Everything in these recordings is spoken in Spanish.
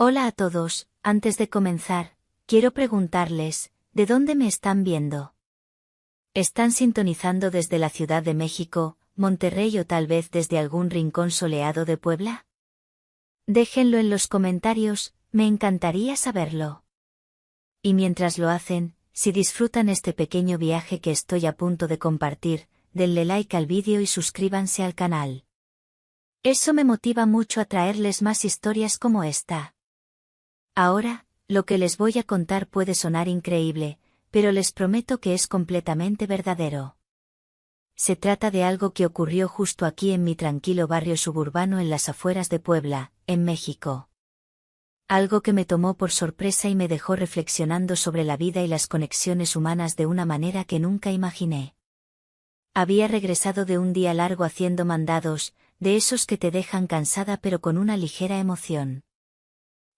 Hola a todos, antes de comenzar, quiero preguntarles, ¿de dónde me están viendo? ¿Están sintonizando desde la Ciudad de México, Monterrey o tal vez desde algún rincón soleado de Puebla? Déjenlo en los comentarios, me encantaría saberlo. Y mientras lo hacen, si disfrutan este pequeño viaje que estoy a punto de compartir, denle like al vídeo y suscríbanse al canal. Eso me motiva mucho a traerles más historias como esta. Ahora, lo que les voy a contar puede sonar increíble, pero les prometo que es completamente verdadero. Se trata de algo que ocurrió justo aquí en mi tranquilo barrio suburbano en las afueras de Puebla, en México. Algo que me tomó por sorpresa y me dejó reflexionando sobre la vida y las conexiones humanas de una manera que nunca imaginé. Había regresado de un día largo haciendo mandados, de esos que te dejan cansada pero con una ligera emoción.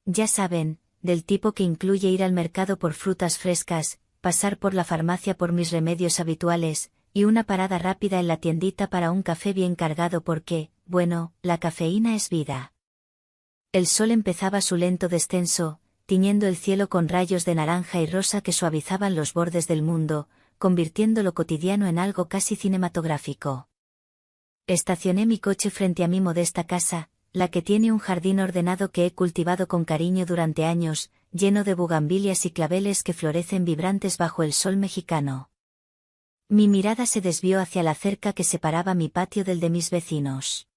Ya saben, del tipo que incluye ir al mercado por frutas frescas, pasar por la farmacia por mis remedios habituales, y una parada rápida en la tiendita para un café bien cargado porque, bueno, la cafeína es vida. El sol empezaba su lento descenso, tiñendo el cielo con rayos de naranja y rosa que suavizaban los bordes del mundo, convirtiendo lo cotidiano en algo casi cinematográfico. Estacioné mi coche frente a mi modesta casa, la que tiene un jardín ordenado que he cultivado con cariño durante años, lleno de bugambilias y claveles que florecen vibrantes bajo el sol mexicano. Mi mirada se desvió hacia la cerca que separaba mi patio del de mis vecinos.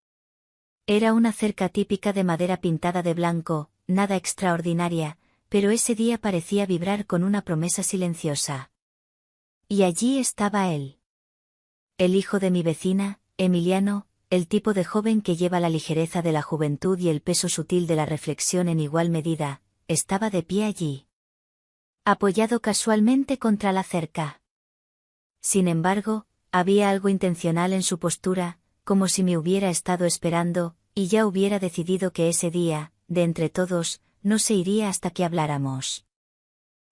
Era una cerca típica de madera pintada de blanco, nada extraordinaria, pero ese día parecía vibrar con una promesa silenciosa. Y allí estaba él. El hijo de mi vecina, Emiliano, el tipo de joven que lleva la ligereza de la juventud y el peso sutil de la reflexión en igual medida, estaba de pie allí. Apoyado casualmente contra la cerca. Sin embargo, había algo intencional en su postura, como si me hubiera estado esperando, y ya hubiera decidido que ese día, de entre todos, no se iría hasta que habláramos.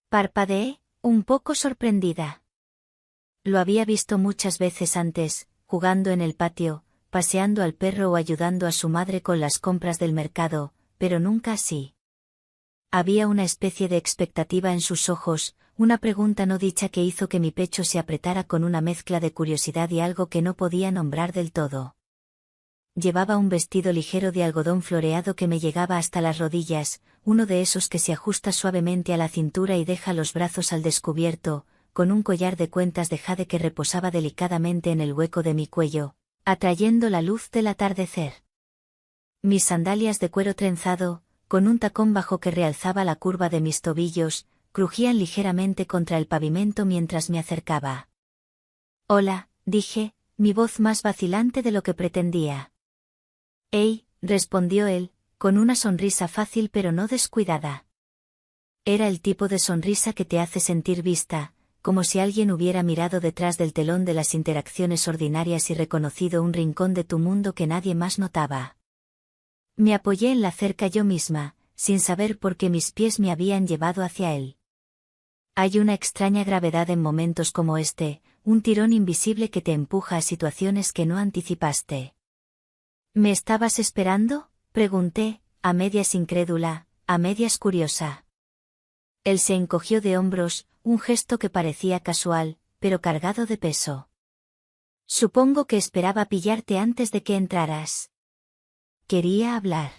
Parpadeé, un poco sorprendida. Lo había visto muchas veces antes, jugando en el patio, paseando al perro o ayudando a su madre con las compras del mercado, pero nunca así. Había una especie de expectativa en sus ojos, una pregunta no dicha que hizo que mi pecho se apretara con una mezcla de curiosidad y algo que no podía nombrar del todo. Llevaba un vestido ligero de algodón floreado que me llegaba hasta las rodillas, uno de esos que se ajusta suavemente a la cintura y deja los brazos al descubierto, con un collar de cuentas de jade que reposaba delicadamente en el hueco de mi cuello, atrayendo la luz del atardecer. Mis sandalias de cuero trenzado, con un tacón bajo que realzaba la curva de mis tobillos, crujían ligeramente contra el pavimento mientras me acercaba. «Hola», dije, mi voz más vacilante de lo que pretendía. «Hey», respondió él, con una sonrisa fácil pero no descuidada. Era el tipo de sonrisa que te hace sentir vista, como si alguien hubiera mirado detrás del telón de las interacciones ordinarias y reconocido un rincón de tu mundo que nadie más notaba. Me apoyé en la cerca yo misma, sin saber por qué mis pies me habían llevado hacia él. Hay una extraña gravedad en momentos como este, un tirón invisible que te empuja a situaciones que no anticipaste. ¿Me estabas esperando?, pregunté, a medias incrédula, a medias curiosa. Él se encogió de hombros, un gesto que parecía casual, pero cargado de peso. «Supongo que esperaba pillarte antes de que entraras». Quería hablar.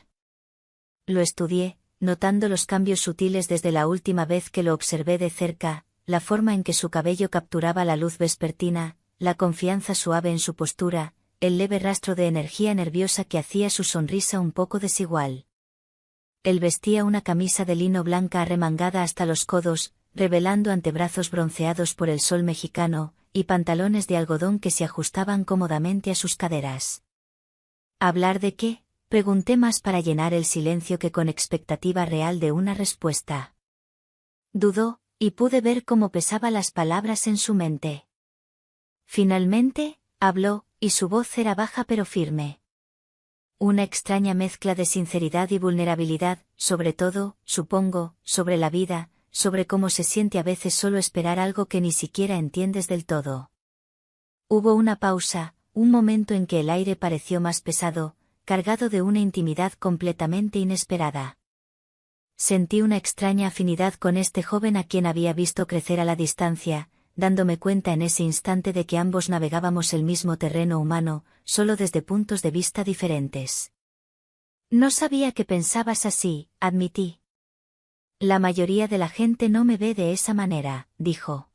Lo estudié, notando los cambios sutiles desde la última vez que lo observé de cerca, la forma en que su cabello capturaba la luz vespertina, la confianza suave en su postura, el leve rastro de energía nerviosa que hacía su sonrisa un poco desigual. Él vestía una camisa de lino blanca arremangada hasta los codos, revelando antebrazos bronceados por el sol mexicano, y pantalones de algodón que se ajustaban cómodamente a sus caderas. ¿Hablar de qué?, pregunté más para llenar el silencio que con expectativa real de una respuesta. Dudó, y pude ver cómo pesaba las palabras en su mente. Finalmente, habló, y su voz era baja pero firme. Una extraña mezcla de sinceridad y vulnerabilidad, sobre todo, supongo, sobre la vida, sobre cómo se siente a veces solo esperar algo que ni siquiera entiendes del todo. Hubo una pausa, un momento en que el aire pareció más pesado, cargado de una intimidad completamente inesperada. sentí una extraña afinidad con este joven a quien había visto crecer a la distancia, dándome cuenta en ese instante de que ambos navegábamos el mismo terreno humano, solo desde puntos de vista diferentes. No sabía que pensabas así, admití. La mayoría de la gente no me ve de esa manera, dijo.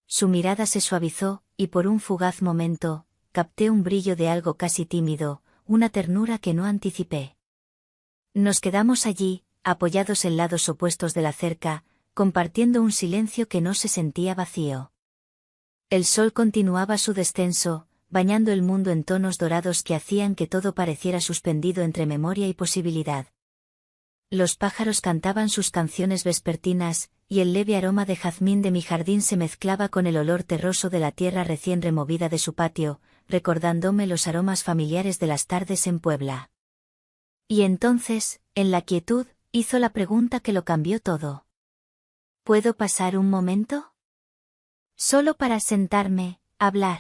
Su mirada se suavizó, y por un fugaz momento, capté un brillo de algo casi tímido, una ternura que no anticipé. Nos quedamos allí, apoyados en lados opuestos de la cerca, compartiendo un silencio que no se sentía vacío. El sol continuaba su descenso, bañando el mundo en tonos dorados que hacían que todo pareciera suspendido entre memoria y posibilidad. Los pájaros cantaban sus canciones vespertinas, y el leve aroma de jazmín de mi jardín se mezclaba con el olor terroso de la tierra recién removida de su patio, recordándome los aromas familiares de las tardes en Puebla. Y entonces, en la quietud, hizo la pregunta que lo cambió todo. ¿Puedo pasar un momento? Solo para sentarme, hablar.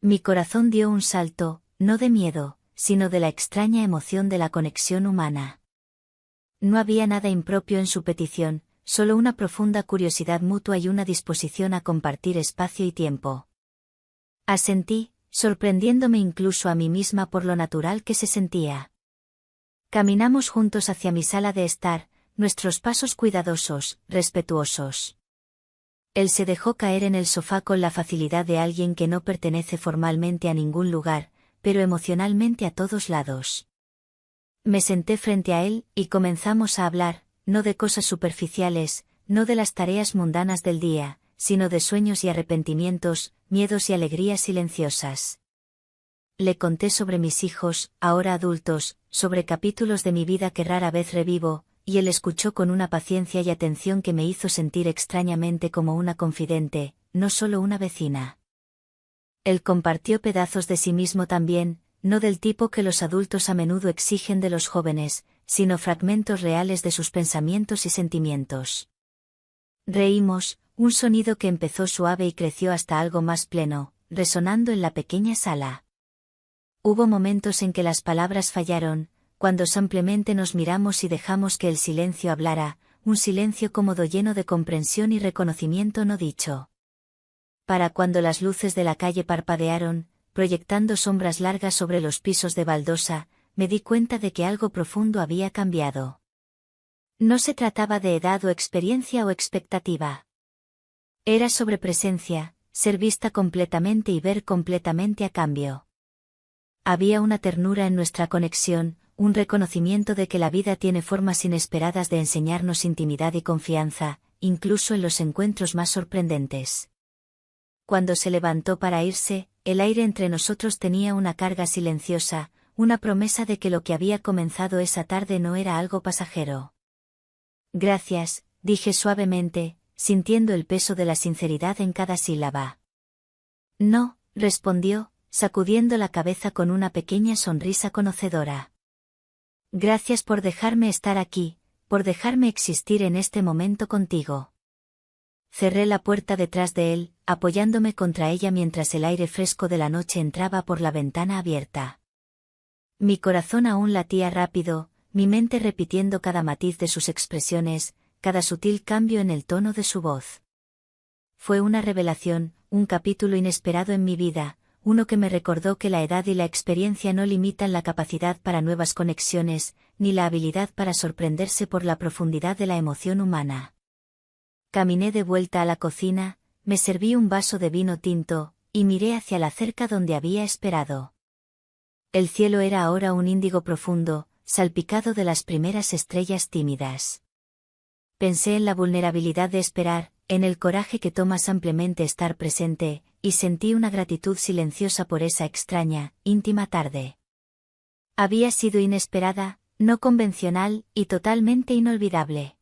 Mi corazón dio un salto, no de miedo, sino de la extraña emoción de la conexión humana. No había nada impropio en su petición, solo una profunda curiosidad mutua y una disposición a compartir espacio y tiempo. Asentí, sorprendiéndome incluso a mí misma por lo natural que se sentía. Caminamos juntos hacia mi sala de estar, nuestros pasos cuidadosos, respetuosos. Él se dejó caer en el sofá con la facilidad de alguien que no pertenece formalmente a ningún lugar, pero emocionalmente a todos lados. Me senté frente a él, y comenzamos a hablar, no de cosas superficiales, no de las tareas mundanas del día, sino de sueños y arrepentimientos, miedos y alegrías silenciosas. Le conté sobre mis hijos, ahora adultos, sobre capítulos de mi vida que rara vez revivo, y él escuchó con una paciencia y atención que me hizo sentir extrañamente como una confidente, no solo una vecina. Él compartió pedazos de sí mismo también, no del tipo que los adultos a menudo exigen de los jóvenes, sino fragmentos reales de sus pensamientos y sentimientos. Reímos, un sonido que empezó suave y creció hasta algo más pleno, resonando en la pequeña sala. Hubo momentos en que las palabras fallaron, cuando simplemente nos miramos y dejamos que el silencio hablara, un silencio cómodo lleno de comprensión y reconocimiento no dicho. Para cuando las luces de la calle parpadearon, proyectando sombras largas sobre los pisos de baldosa, me di cuenta de que algo profundo había cambiado. No se trataba de edad o experiencia o expectativa. Era sobre presencia, ser vista completamente y ver completamente a cambio. Había una ternura en nuestra conexión, un reconocimiento de que la vida tiene formas inesperadas de enseñarnos intimidad y confianza, incluso en los encuentros más sorprendentes. Cuando se levantó para irse, el aire entre nosotros tenía una carga silenciosa, una promesa de que lo que había comenzado esa tarde no era algo pasajero. Gracias, dije suavemente, sintiendo el peso de la sinceridad en cada sílaba. No, respondió, sacudiendo la cabeza con una pequeña sonrisa conocedora. Gracias por dejarme estar aquí, por dejarme existir en este momento contigo. Cerré la puerta detrás de él, apoyándome contra ella mientras el aire fresco de la noche entraba por la ventana abierta. Mi corazón aún latía rápido, mi mente repitiendo cada matiz de sus expresiones, cada sutil cambio en el tono de su voz. Fue una revelación, un capítulo inesperado en mi vida, uno que me recordó que la edad y la experiencia no limitan la capacidad para nuevas conexiones, ni la habilidad para sorprenderse por la profundidad de la emoción humana. Caminé de vuelta a la cocina, me serví un vaso de vino tinto, y miré hacia la cerca donde había esperado. El cielo era ahora un índigo profundo, salpicado de las primeras estrellas tímidas. Pensé en la vulnerabilidad de esperar, en el coraje que toma simplemente estar presente, y sentí una gratitud silenciosa por esa extraña, íntima tarde. Había sido inesperada, no convencional, y totalmente inolvidable.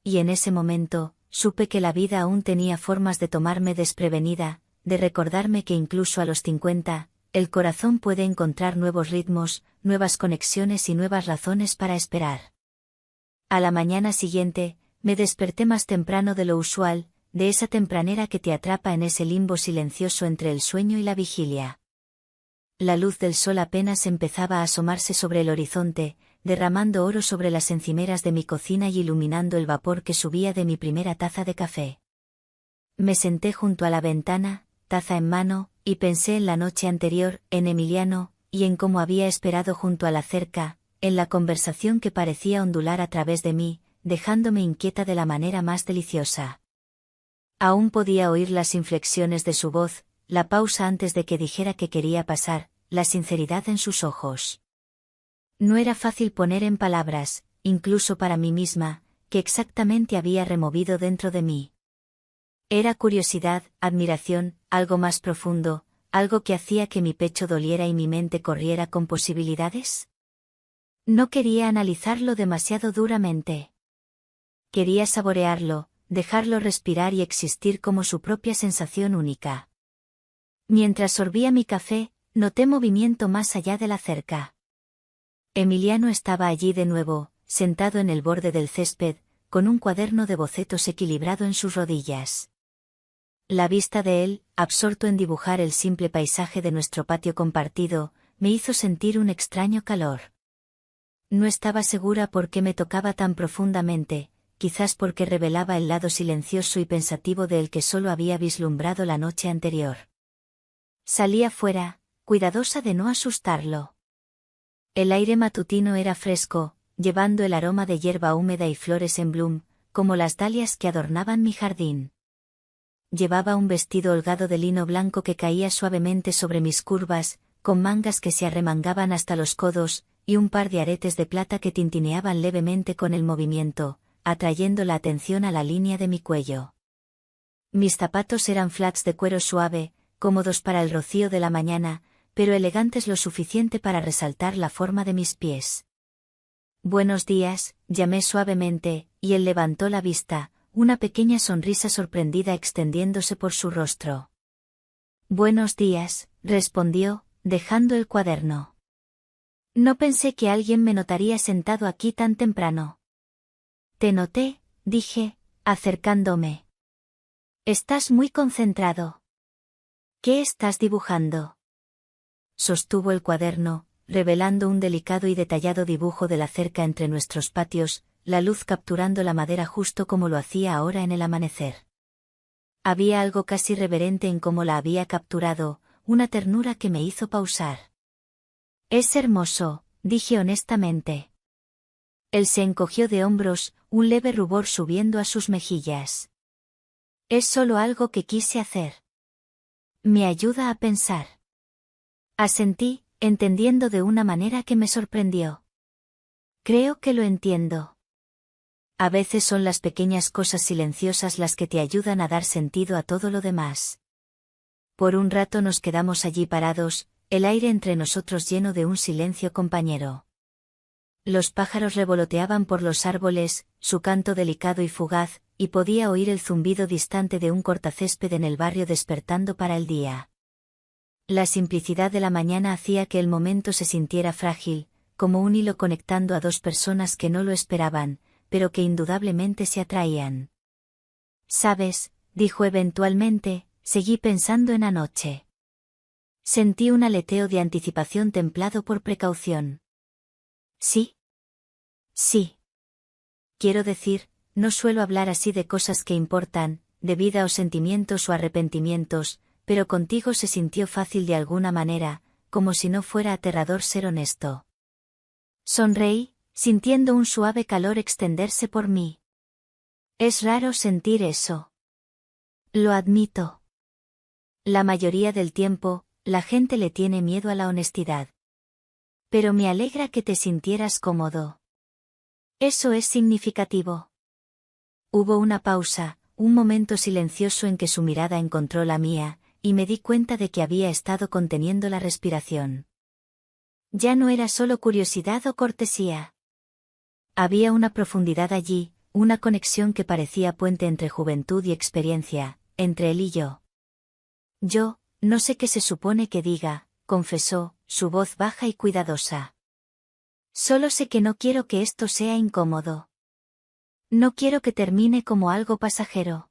Y en ese momento, supe que la vida aún tenía formas de tomarme desprevenida, de recordarme que incluso a los 50, el corazón puede encontrar nuevos ritmos, nuevas conexiones y nuevas razones para esperar. A la mañana siguiente, me desperté más temprano de lo usual, de esa tempranera que te atrapa en ese limbo silencioso entre el sueño y la vigilia. La luz del sol apenas empezaba a asomarse sobre el horizonte, derramando oro sobre las encimeras de mi cocina y iluminando el vapor que subía de mi primera taza de café. Me senté junto a la ventana, taza en mano, y pensé en la noche anterior, en Emiliano, y en cómo había esperado junto a la cerca, en la conversación que parecía ondular a través de mí, dejándome inquieta de la manera más deliciosa. Aún podía oír las inflexiones de su voz, la pausa antes de que dijera que quería pasar, la sinceridad en sus ojos. No era fácil poner en palabras, incluso para mí misma, qué exactamente había removido dentro de mí. Era curiosidad, admiración, algo más profundo, algo que hacía que mi pecho doliera y mi mente corriera con posibilidades. No quería analizarlo demasiado duramente. Quería saborearlo, dejarlo respirar y existir como su propia sensación única. Mientras sorbía mi café, noté movimiento más allá de la cerca. Emiliano estaba allí de nuevo, sentado en el borde del césped, con un cuaderno de bocetos equilibrado en sus rodillas. La vista de él, absorto en dibujar el simple paisaje de nuestro patio compartido, me hizo sentir un extraño calor. No estaba segura por qué me tocaba tan profundamente, quizás porque revelaba el lado silencioso y pensativo del que solo había vislumbrado la noche anterior. Salí afuera, cuidadosa de no asustarlo. El aire matutino era fresco, llevando el aroma de hierba húmeda y flores en bloom, como las dalias que adornaban mi jardín. Llevaba un vestido holgado de lino blanco que caía suavemente sobre mis curvas, con mangas que se arremangaban hasta los codos, y un par de aretes de plata que tintineaban levemente con el movimiento, atrayendo la atención a la línea de mi cuello. Mis zapatos eran flats de cuero suave, cómodos para el rocío de la mañana, pero elegantes lo suficiente para resaltar la forma de mis pies. «Buenos días», llamé suavemente, y él levantó la vista, una pequeña sonrisa sorprendida extendiéndose por su rostro. «Buenos días», respondió, dejando el cuaderno. «No pensé que alguien me notaría sentado aquí tan temprano». «Te noté», dije, acercándome. «Estás muy concentrado». «¿Qué estás dibujando?». Sostuvo el cuaderno, revelando un delicado y detallado dibujo de la cerca entre nuestros patios, la luz capturando la madera justo como lo hacía ahora en el amanecer. Había algo casi reverente en cómo la había capturado, una ternura que me hizo pausar. «Es hermoso», dije honestamente. Él se encogió de hombros, un leve rubor subiendo a sus mejillas. «Es solo algo que quise hacer. Me ayuda a pensar». Asentí, entendiendo de una manera que me sorprendió. «Creo que lo entiendo». A veces son las pequeñas cosas silenciosas las que te ayudan a dar sentido a todo lo demás. Por un rato nos quedamos allí parados, el aire entre nosotros lleno de un silencio compañero. Los pájaros revoloteaban por los árboles, su canto delicado y fugaz, y podía oír el zumbido distante de un cortacésped en el barrio despertando para el día. La simplicidad de la mañana hacía que el momento se sintiera frágil, como un hilo conectando a dos personas que no lo esperaban, pero que indudablemente se atraían. «¿Sabes?», dijo eventualmente, seguí pensando en anoche. Sentí un aleteo de anticipación templado por precaución. «¿Sí?» «Sí. Quiero decir, no suelo hablar así de cosas que importan, de vida o sentimientos o arrepentimientos, pero contigo se sintió fácil de alguna manera, como si no fuera aterrador ser honesto». Sonreí, sintiendo un suave calor extenderse por mí. «Es raro sentir eso». «Lo admito. La mayoría del tiempo, la gente le tiene miedo a la honestidad. Pero me alegra que te sintieras cómodo. Eso es significativo». Hubo una pausa, un momento silencioso en que su mirada encontró la mía, y me di cuenta de que había estado conteniendo la respiración. Ya no era solo curiosidad o cortesía. Había una profundidad allí, una conexión que parecía puente entre juventud y experiencia, entre él y yo. «Yo, no sé qué se supone que diga», confesó, su voz baja y cuidadosa. «Solo sé que no quiero que esto sea incómodo. No quiero que termine como algo pasajero.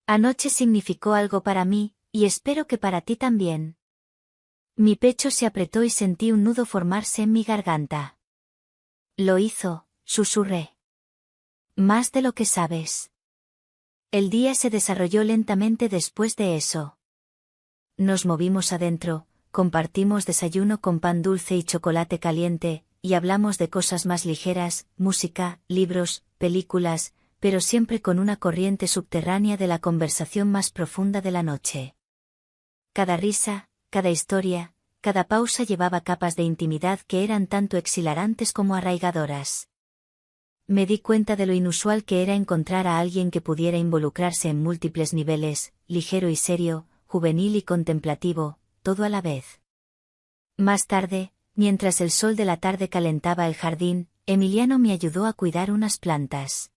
Anoche significó algo para mí, y espero que para ti también». Mi pecho se apretó y sentí un nudo formarse en mi garganta. Lo hizo, susurré. Más de lo que sabes. El día se desarrolló lentamente después de eso. Nos movimos adentro, compartimos desayuno con pan dulce y chocolate caliente, y hablamos de cosas más ligeras, música, libros, películas, pero siempre con una corriente subterránea de la conversación más profunda de la noche. Cada risa, cada historia, cada pausa llevaba capas de intimidad que eran tanto exhilarantes como arraigadoras. Me di cuenta de lo inusual que era encontrar a alguien que pudiera involucrarse en múltiples niveles, ligero y serio, juvenil y contemplativo, todo a la vez. Más tarde, mientras el sol de la tarde calentaba el jardín, Emiliano me ayudó a cuidar unas plantas.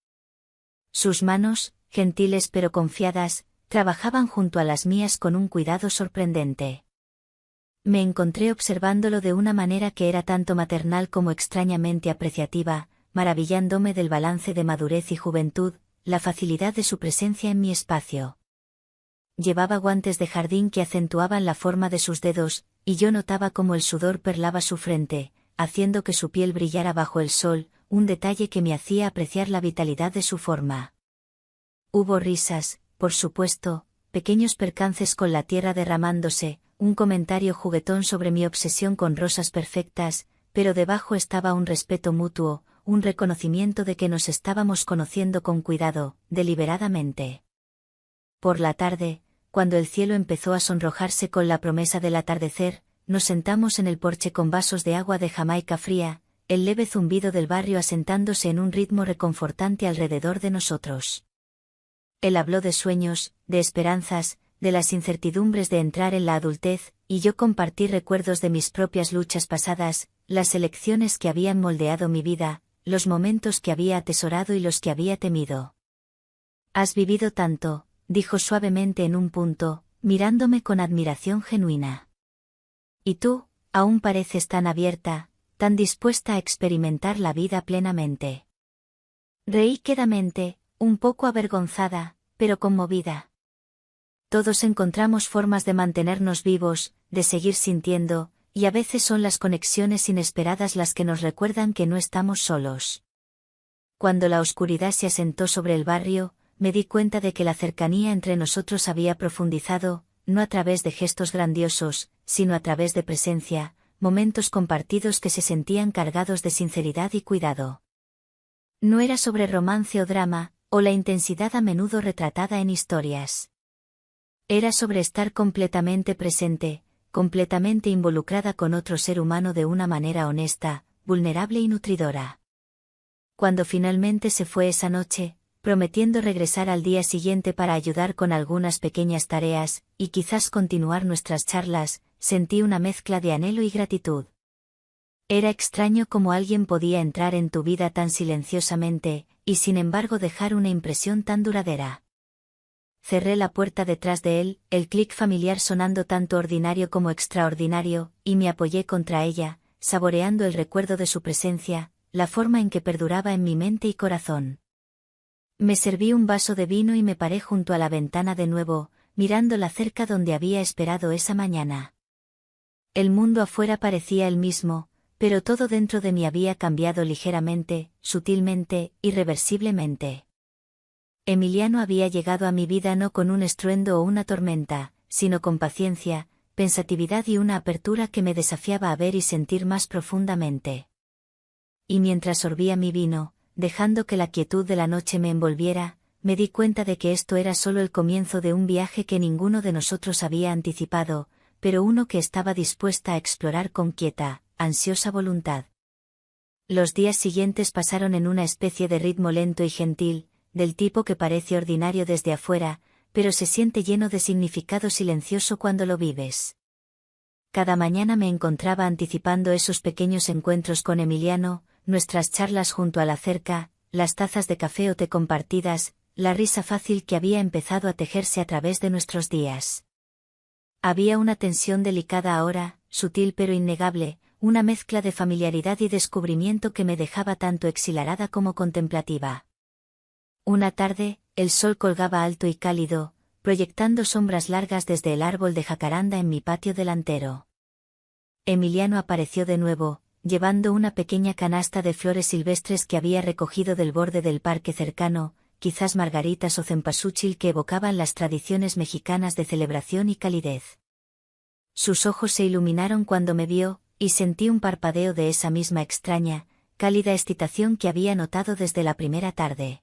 Sus manos, gentiles pero confiadas, trabajaban junto a las mías con un cuidado sorprendente. Me encontré observándolo de una manera que era tanto maternal como extrañamente apreciativa, maravillándome del balance de madurez y juventud, la facilidad de su presencia en mi espacio. Llevaba guantes de jardín que acentuaban la forma de sus dedos, y yo notaba cómo el sudor perlaba su frente, haciendo que su piel brillara bajo el sol, un detalle que me hacía apreciar la vitalidad de su forma. Hubo risas, por supuesto, pequeños percances con la tierra derramándose, un comentario juguetón sobre mi obsesión con rosas perfectas, pero debajo estaba un respeto mutuo, un reconocimiento de que nos estábamos conociendo con cuidado, deliberadamente. Por la tarde, cuando el cielo empezó a sonrojarse con la promesa del atardecer, nos sentamos en el porche con vasos de agua de Jamaica fría, el leve zumbido del barrio asentándose en un ritmo reconfortante alrededor de nosotros. Él habló de sueños, de esperanzas, de las incertidumbres de entrar en la adultez, y yo compartí recuerdos de mis propias luchas pasadas, las elecciones que habían moldeado mi vida, los momentos que había atesorado y los que había temido. Has vivido tanto, dijo suavemente en un punto, mirándome con admiración genuina. Y tú, aún pareces tan abierta, tan dispuesta a experimentar la vida plenamente. Reí quedamente, un poco avergonzada, pero conmovida. Todos encontramos formas de mantenernos vivos, de seguir sintiendo, y a veces son las conexiones inesperadas las que nos recuerdan que no estamos solos. Cuando la oscuridad se asentó sobre el barrio, me di cuenta de que la cercanía entre nosotros había profundizado, no a través de gestos grandiosos, sino a través de presencia, momentos compartidos que se sentían cargados de sinceridad y cuidado. No era sobre romance o drama, o la intensidad a menudo retratada en historias. Era sobre estar completamente presente, completamente involucrada con otro ser humano de una manera honesta, vulnerable y nutridora. Cuando finalmente se fue esa noche, prometiendo regresar al día siguiente para ayudar con algunas pequeñas tareas, y quizás continuar nuestras charlas, sentí una mezcla de anhelo y gratitud. Era extraño cómo alguien podía entrar en tu vida tan silenciosamente, y sin embargo dejar una impresión tan duradera. Cerré la puerta detrás de él, el clic familiar sonando tanto ordinario como extraordinario, y me apoyé contra ella, saboreando el recuerdo de su presencia, la forma en que perduraba en mi mente y corazón. Me serví un vaso de vino y me paré junto a la ventana de nuevo, mirando la cerca donde había esperado esa mañana. El mundo afuera parecía el mismo, pero todo dentro de mí había cambiado ligeramente, sutilmente, irreversiblemente. Emiliano había llegado a mi vida no con un estruendo o una tormenta, sino con paciencia, pensatividad y una apertura que me desafiaba a ver y sentir más profundamente. Y mientras sorbía mi vino, dejando que la quietud de la noche me envolviera, me di cuenta de que esto era solo el comienzo de un viaje que ninguno de nosotros había anticipado, pero uno que estaba dispuesta a explorar con quieta, ansiosa voluntad. Los días siguientes pasaron en una especie de ritmo lento y gentil, del tipo que parece ordinario desde afuera, pero se siente lleno de significado silencioso cuando lo vives. Cada mañana me encontraba anticipando esos pequeños encuentros con Emiliano, nuestras charlas junto a la cerca, las tazas de café o té compartidas, la risa fácil que había empezado a tejerse a través de nuestros días. Había una tensión delicada ahora, sutil pero innegable, una mezcla de familiaridad y descubrimiento que me dejaba tanto exhilarada como contemplativa. Una tarde, el sol colgaba alto y cálido, proyectando sombras largas desde el árbol de jacaranda en mi patio delantero. Emiliano apareció de nuevo, llevando una pequeña canasta de flores silvestres que había recogido del borde del parque cercano, quizás margaritas o cempasúchil que evocaban las tradiciones mexicanas de celebración y calidez. Sus ojos se iluminaron cuando me vio, y sentí un parpadeo de esa misma extraña, cálida excitación que había notado desde la primera tarde.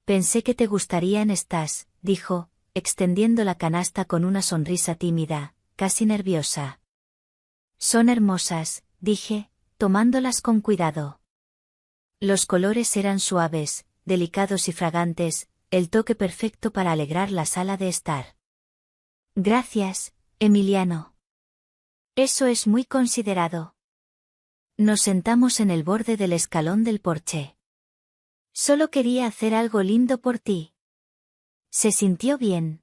Pensé que te gustarían estas, dijo, extendiendo la canasta con una sonrisa tímida, casi nerviosa. Son hermosas, dije, tomándolas con cuidado. Los colores eran suaves, delicados y fragantes, el toque perfecto para alegrar la sala de estar. Gracias, Emiliano. Eso es muy considerado. Nos sentamos en el borde del escalón del porche. Solo quería hacer algo lindo por ti. Se sintió bien.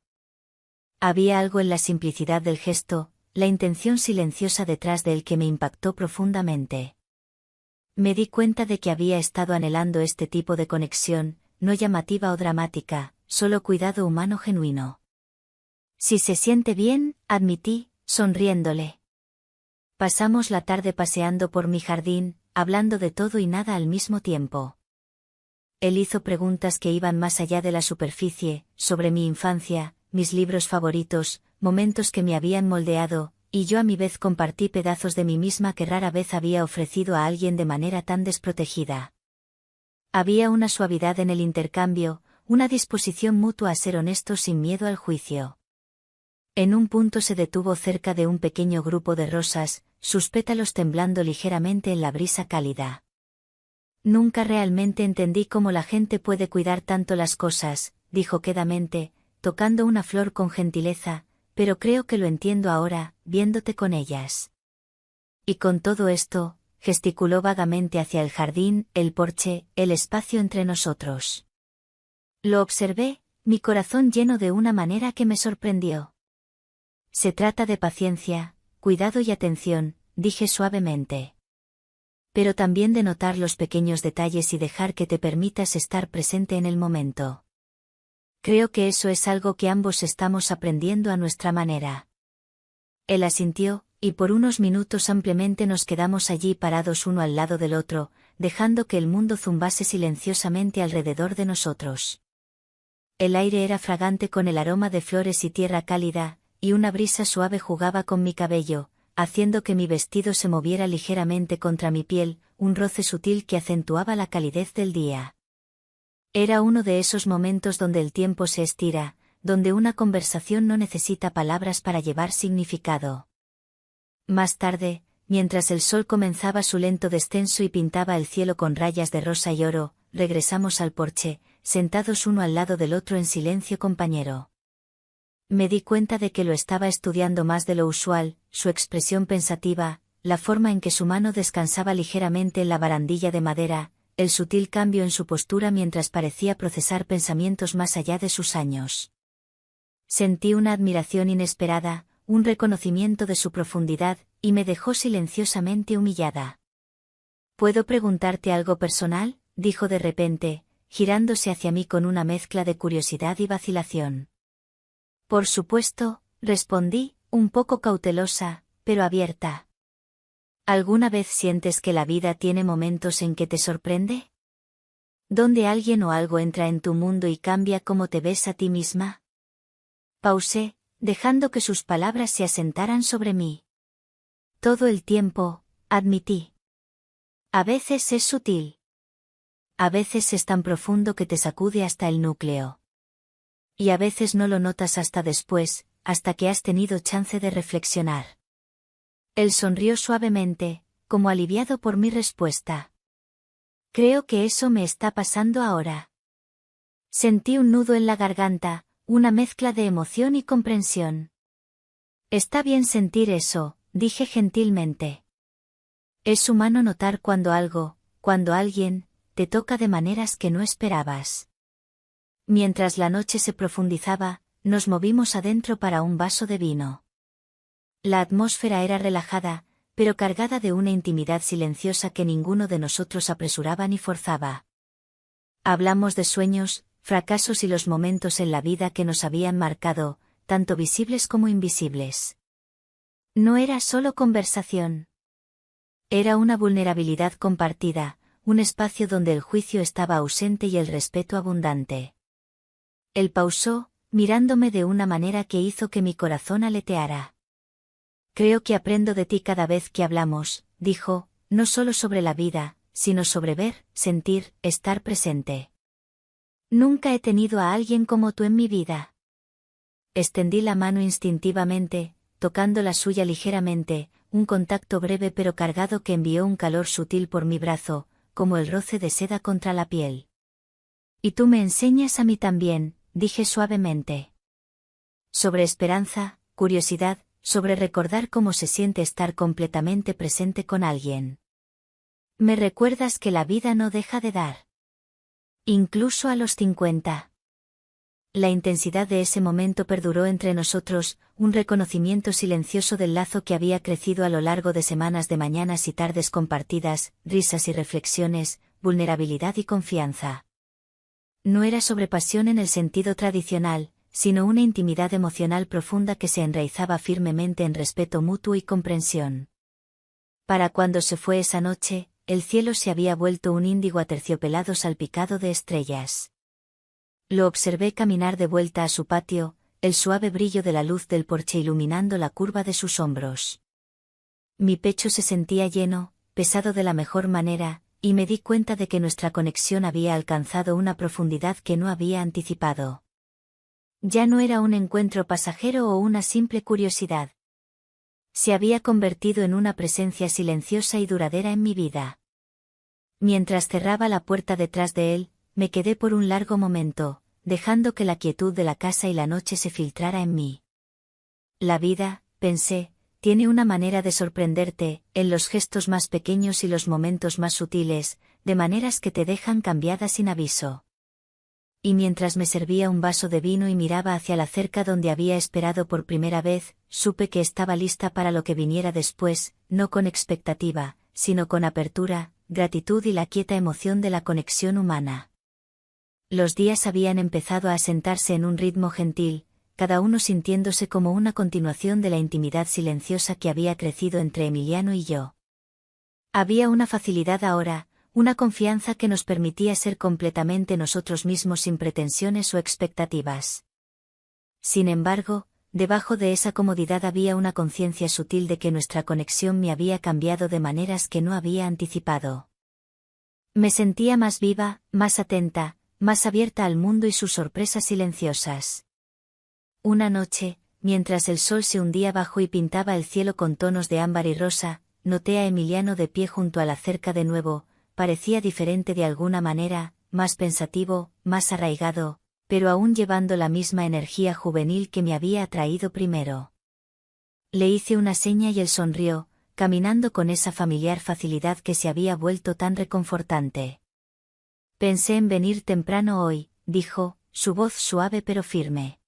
Había algo en la simplicidad del gesto, la intención silenciosa detrás de él que me impactó profundamente. Me di cuenta de que había estado anhelando este tipo de conexión, no llamativa o dramática, solo cuidado humano genuino. Si se siente bien, admití, sonriéndole. Pasamos la tarde paseando por mi jardín, hablando de todo y nada al mismo tiempo. Él hizo preguntas que iban más allá de la superficie, sobre mi infancia, mis libros favoritos, momentos que me habían moldeado, y yo a mi vez compartí pedazos de mí misma que rara vez había ofrecido a alguien de manera tan desprotegida. Había una suavidad en el intercambio, una disposición mutua a ser honestos sin miedo al juicio. En un punto se detuvo cerca de un pequeño grupo de rosas, sus pétalos temblando ligeramente en la brisa cálida. Nunca realmente entendí cómo la gente puede cuidar tanto las cosas, dijo quedamente, tocando una flor con gentileza, pero creo que lo entiendo ahora, viéndote con ellas. Y con todo esto, gesticuló vagamente hacia el jardín, el porche, el espacio entre nosotros. Lo observé, mi corazón lleno de una manera que me sorprendió. Se trata de paciencia, cuidado y atención, dije suavemente. Pero también de notar los pequeños detalles y dejar que te permitas estar presente en el momento. Creo que eso es algo que ambos estamos aprendiendo a nuestra manera. Él asintió, y por unos minutos ampliamente nos quedamos allí parados uno al lado del otro, dejando que el mundo zumbase silenciosamente alrededor de nosotros. El aire era fragante con el aroma de flores y tierra cálida, y una brisa suave jugaba con mi cabello, haciendo que mi vestido se moviera ligeramente contra mi piel, un roce sutil que acentuaba la calidez del día. Era uno de esos momentos donde el tiempo se estira, donde una conversación no necesita palabras para llevar significado. Más tarde, mientras el sol comenzaba su lento descenso y pintaba el cielo con rayas de rosa y oro, regresamos al porche, sentados uno al lado del otro en silencio compañero. Me di cuenta de que lo estaba estudiando más de lo usual, su expresión pensativa, la forma en que su mano descansaba ligeramente en la barandilla de madera, el sutil cambio en su postura mientras parecía procesar pensamientos más allá de sus años. Sentí una admiración inesperada, un reconocimiento de su profundidad, y me dejó silenciosamente humillada. ¿Puedo preguntarte algo personal?, dijo de repente, girándose hacia mí con una mezcla de curiosidad y vacilación. Por supuesto, respondí, un poco cautelosa, pero abierta. ¿Alguna vez sientes que la vida tiene momentos en que te sorprende? ¿Donde alguien o algo entra en tu mundo y cambia cómo te ves a ti misma? Pausé, dejando que sus palabras se asentaran sobre mí. Todo el tiempo, admití. A veces es sutil. A veces es tan profundo que te sacude hasta el núcleo. Y a veces no lo notas hasta después, hasta que has tenido chance de reflexionar. Él sonrió suavemente, como aliviado por mi respuesta. Creo que eso me está pasando ahora. Sentí un nudo en la garganta, una mezcla de emoción y comprensión. Está bien sentir eso, dije gentilmente. Es humano notar cuando alguien, te toca de maneras que no esperabas. Mientras la noche se profundizaba, nos movimos adentro para un vaso de vino. La atmósfera era relajada, pero cargada de una intimidad silenciosa que ninguno de nosotros apresuraba ni forzaba. Hablamos de sueños, fracasos y los momentos en la vida que nos habían marcado, tanto visibles como invisibles. No era solo conversación. Era una vulnerabilidad compartida, un espacio donde el juicio estaba ausente y el respeto abundante. Él pausó, mirándome de una manera que hizo que mi corazón aleteara. Creo que aprendo de ti cada vez que hablamos, dijo, no solo sobre la vida, sino sobre ver, sentir, estar presente. Nunca he tenido a alguien como tú en mi vida. Extendí la mano instintivamente, tocando la suya ligeramente, un contacto breve pero cargado que envió un calor sutil por mi brazo, como el roce de seda contra la piel. Y tú me enseñas a mí también, dije suavemente. Sobre esperanza, curiosidad, sobre recordar cómo se siente estar completamente presente con alguien. Me recuerdas que la vida no deja de dar. Incluso a los 50. La intensidad de ese momento perduró entre nosotros, un reconocimiento silencioso del lazo que había crecido a lo largo de semanas de mañanas y tardes compartidas, risas y reflexiones, vulnerabilidad y confianza. No era sobre pasión en el sentido tradicional, sino una intimidad emocional profunda que se enraizaba firmemente en respeto mutuo y comprensión. Para cuando se fue esa noche, el cielo se había vuelto un índigo aterciopelado salpicado de estrellas. Lo observé caminar de vuelta a su patio, el suave brillo de la luz del porche iluminando la curva de sus hombros. Mi pecho se sentía lleno, pesado de la mejor manera, y me di cuenta de que nuestra conexión había alcanzado una profundidad que no había anticipado. Ya no era un encuentro pasajero o una simple curiosidad. Se había convertido en una presencia silenciosa y duradera en mi vida. Mientras cerraba la puerta detrás de él, me quedé por un largo momento, dejando que la quietud de la casa y la noche se filtrara en mí. La vida, pensé, tiene una manera de sorprenderte, en los gestos más pequeños y los momentos más sutiles, de maneras que te dejan cambiada sin aviso. Y mientras me servía un vaso de vino y miraba hacia la cerca donde había esperado por primera vez, supe que estaba lista para lo que viniera después, no con expectativa, sino con apertura, gratitud y la quieta emoción de la conexión humana. Los días habían empezado a asentarse en un ritmo gentil, cada uno sintiéndose como una continuación de la intimidad silenciosa que había crecido entre Emiliano y yo. Había una facilidad ahora, una confianza que nos permitía ser completamente nosotros mismos sin pretensiones o expectativas. Sin embargo, debajo de esa comodidad había una conciencia sutil de que nuestra conexión me había cambiado de maneras que no había anticipado. Me sentía más viva, más atenta, más abierta al mundo y sus sorpresas silenciosas. Una noche, mientras el sol se hundía bajo y pintaba el cielo con tonos de ámbar y rosa, noté a Emiliano de pie junto a la cerca de nuevo. Parecía diferente de alguna manera, más pensativo, más arraigado, pero aún llevando la misma energía juvenil que me había atraído primero. Le hice una seña y él sonrió, caminando con esa familiar facilidad que se había vuelto tan reconfortante. Pensé en venir temprano hoy, dijo, su voz suave pero firme.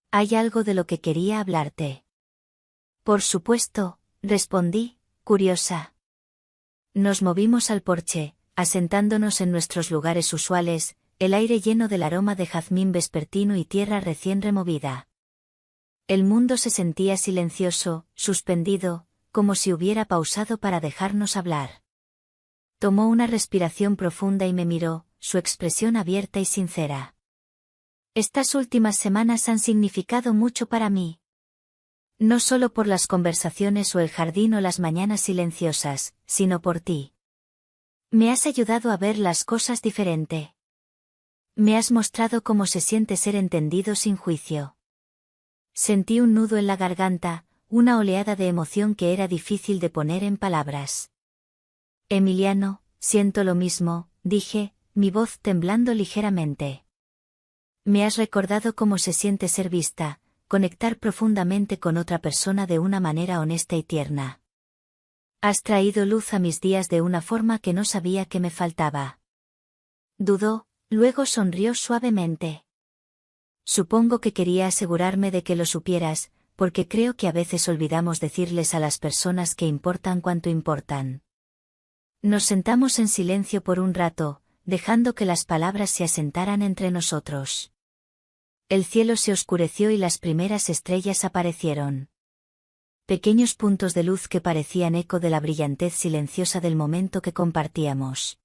Hay algo de lo que quería hablarte. Por supuesto, respondí, curiosa. Nos movimos al porche, asentándonos en nuestros lugares usuales, el aire lleno del aroma de jazmín vespertino y tierra recién removida. El mundo se sentía silencioso, suspendido, como si hubiera pausado para dejarnos hablar. Tomó una respiración profunda y me miró, su expresión abierta y sincera. Estas últimas semanas han significado mucho para mí. No solo por las conversaciones o el jardín o las mañanas silenciosas, sino por ti. Me has ayudado a ver las cosas diferente. Me has mostrado cómo se siente ser entendido sin juicio. Sentí un nudo en la garganta, una oleada de emoción que era difícil de poner en palabras. Emiliano, siento lo mismo, dije, mi voz temblando ligeramente. Me has recordado cómo se siente ser vista, conectar profundamente con otra persona de una manera honesta y tierna. Has traído luz a mis días de una forma que no sabía que me faltaba. Dudó, luego sonrió suavemente. Supongo que quería asegurarme de que lo supieras, porque creo que a veces olvidamos decirles a las personas que importan cuanto importan. Nos sentamos en silencio por un rato, dejando que las palabras se asentaran entre nosotros. El cielo se oscureció y las primeras estrellas aparecieron. pequeños puntos de luz que parecían eco de la brillantez silenciosa del momento que compartíamos.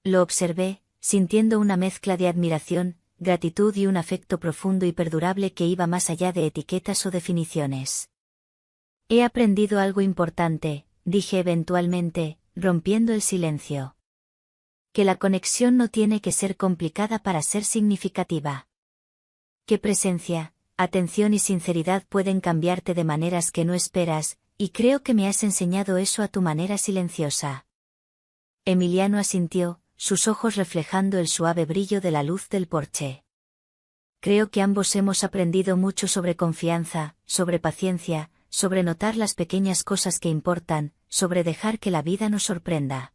Lo observé, sintiendo una mezcla de admiración, gratitud y un afecto profundo y perdurable que iba más allá de etiquetas o definiciones. He aprendido algo importante, dije eventualmente, rompiendo el silencio. Que la conexión no tiene que ser complicada para ser significativa. Que presencia, atención y sinceridad pueden cambiarte de maneras que no esperas, y creo que me has enseñado eso a tu manera silenciosa. Emiliano asintió, sus ojos reflejando el suave brillo de la luz del porche. Creo que ambos hemos aprendido mucho sobre confianza, sobre paciencia, sobre notar las pequeñas cosas que importan, sobre dejar que la vida nos sorprenda.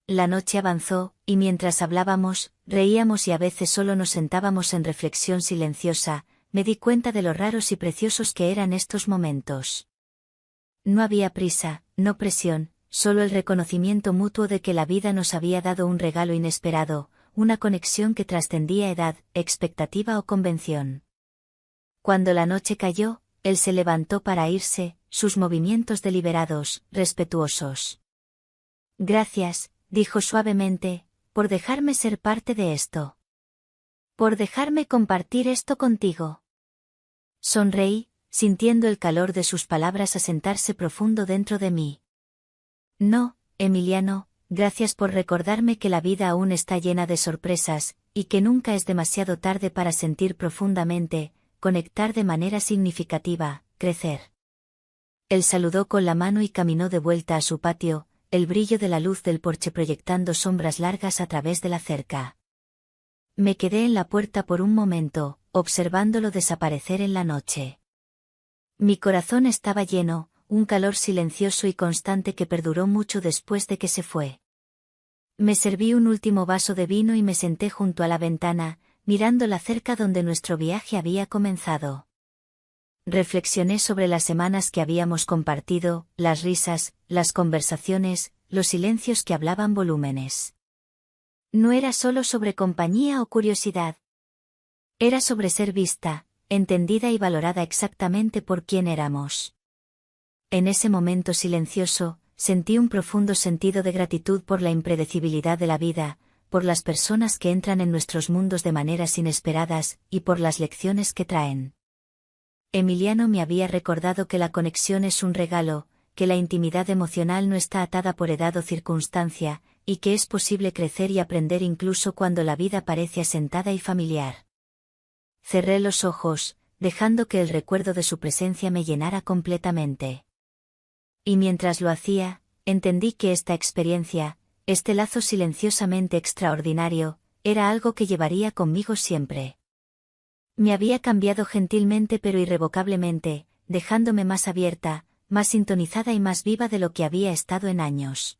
La noche avanzó, y mientras hablábamos, reíamos y a veces solo nos sentábamos en reflexión silenciosa, me di cuenta de lo raros y preciosos que eran estos momentos. No había prisa, no presión, solo el reconocimiento mutuo de que la vida nos había dado un regalo inesperado, una conexión que trascendía edad, expectativa o convención. Cuando la noche cayó, él se levantó para irse, sus movimientos deliberados, respetuosos. Gracias, dijo suavemente, por dejarme ser parte de esto. Por dejarme compartir esto contigo. Sonreí, sintiendo el calor de sus palabras asentarse profundo dentro de mí. No, Emiliano, gracias por recordarme que la vida aún está llena de sorpresas, y que nunca es demasiado tarde para sentir profundamente, conectar de manera significativa, crecer. Él saludó con la mano y caminó de vuelta a su patio, el brillo de la luz del porche proyectando sombras largas a través de la cerca. Me quedé en la puerta por un momento, observándolo desaparecer en la noche. Mi corazón estaba lleno, un calor silencioso y constante que perduró mucho después de que se fue. Me serví un último vaso de vino y me senté junto a la ventana, mirando la cerca donde nuestro viaje había comenzado. Reflexioné sobre las semanas que habíamos compartido, las risas, las conversaciones, los silencios que hablaban volúmenes. No era solo sobre compañía o curiosidad. Era sobre ser vista, entendida y valorada exactamente por quien éramos. En ese momento silencioso, sentí un profundo sentido de gratitud por la impredecibilidad de la vida, por las personas que entran en nuestros mundos de maneras inesperadas, y por las lecciones que traen. Emiliano me había recordado que la conexión es un regalo, que la intimidad emocional no está atada por edad o circunstancia, y que es posible crecer y aprender incluso cuando la vida parece asentada y familiar. Cerré los ojos, dejando que el recuerdo de su presencia me llenara completamente. Y mientras lo hacía, entendí que esta experiencia, este lazo silenciosamente extraordinario, era algo que llevaría conmigo siempre. Me había cambiado gentilmente pero irrevocablemente, dejándome más abierta, más sintonizada y más viva de lo que había estado en años.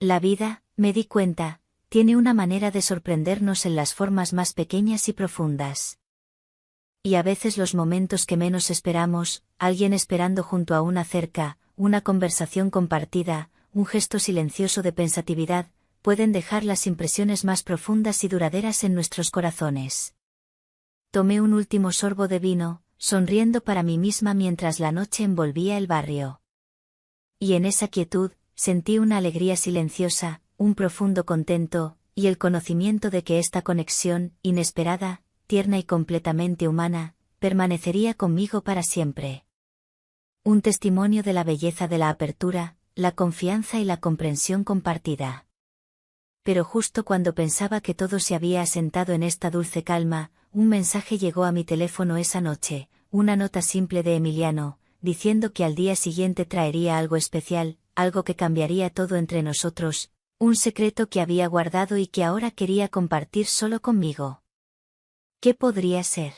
La vida, me di cuenta, tiene una manera de sorprendernos en las formas más pequeñas y profundas. Y a veces los momentos que menos esperamos, alguien esperando junto a una cerca, una conversación compartida, un gesto silencioso de pensatividad, pueden dejar las impresiones más profundas y duraderas en nuestros corazones. Tomé un último sorbo de vino, sonriendo para mí misma mientras la noche envolvía el barrio. Y en esa quietud, sentí una alegría silenciosa, un profundo contento, y el conocimiento de que esta conexión, inesperada, tierna y completamente humana, permanecería conmigo para siempre. Un testimonio de la belleza de la apertura, la confianza y la comprensión compartida. Pero justo cuando pensaba que todo se había asentado en esta dulce calma, un mensaje llegó a mi teléfono esa noche, una nota simple de Emiliano, diciendo que al día siguiente traería algo especial, algo que cambiaría todo entre nosotros, un secreto que había guardado y que ahora quería compartir solo conmigo. ¿Qué podría ser?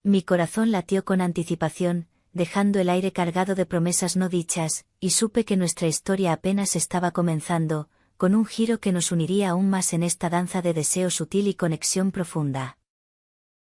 Mi corazón latió con anticipación, dejando el aire cargado de promesas no dichas, y supe que nuestra historia apenas estaba comenzando, con un giro que nos uniría aún más en esta danza de deseo sutil y conexión profunda.